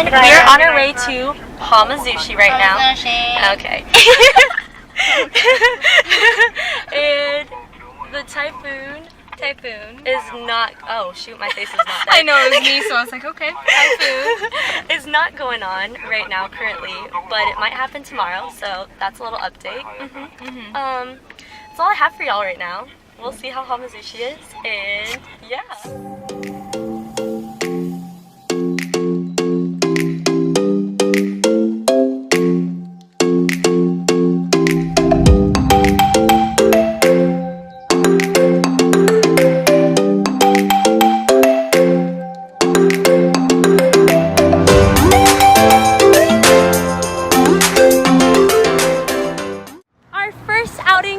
everyone. We are on our way to Hamazushi right now. Okay. And the typhoon is not, oh shoot, my face is not there. I know, it was me, so I was like, okay. Typhoon is not going on right now currently, but it might happen tomorrow, so that's a little update. That's all I have for y'all right now. We'll see how Hamazushi is, and yeah.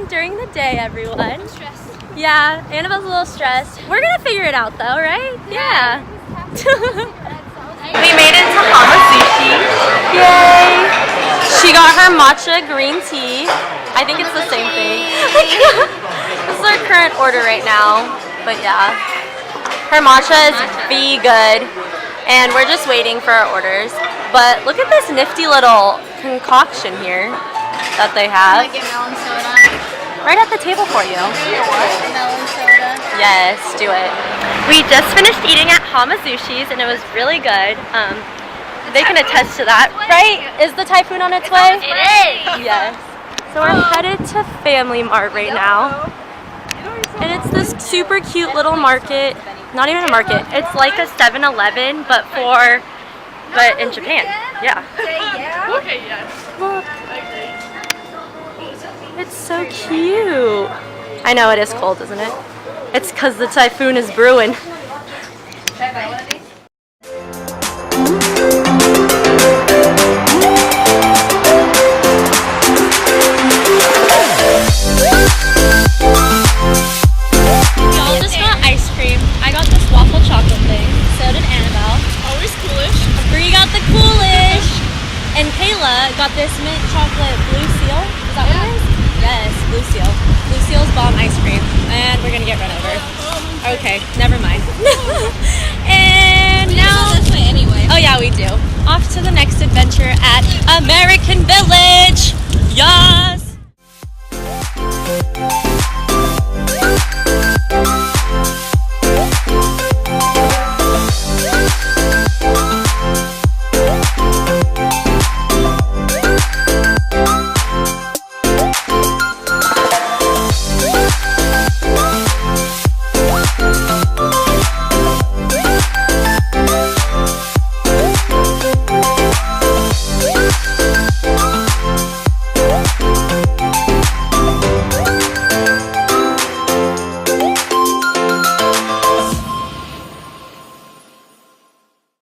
During the day, everyone. Stressed. Yeah, Annabelle's a little stressed. We're gonna figure it out though, right? Yeah. We made it to Hamazushi. Yay! She got her matcha green tea. I think it's the same thing. This is our current order right now, but yeah. Her matcha is good, and we're just waiting for our orders. But look at this nifty little concoction here that they have. Can I get melon soda? Right at the table for you. Melon soda. Yes, do it. We just finished eating at Hamazushi's and it was really good. They can attest to that, right? Is the typhoon on its way? It is. Yes. So we're headed to Family Mart right now. And it's this super cute little market. Not even a market. It's like a 7-Eleven, but in Japan. Yeah. Okay, yes. Look. It's so cute. I know it is cold, isn't it? It's because the typhoon is brewing. Y'all just got ice cream. I got this waffle chocolate thing. So did Annabelle. Always coolish. Bree got the coolish. And Kayla got this mint chocolate blue seal. Is that what it is? Yes, Blue Seal. Blue Seal's bomb ice cream. And we're gonna get run over. Okay, never mind. And now this way anyway. Oh yeah, we do. Off to the next adventure at American Village. Yes!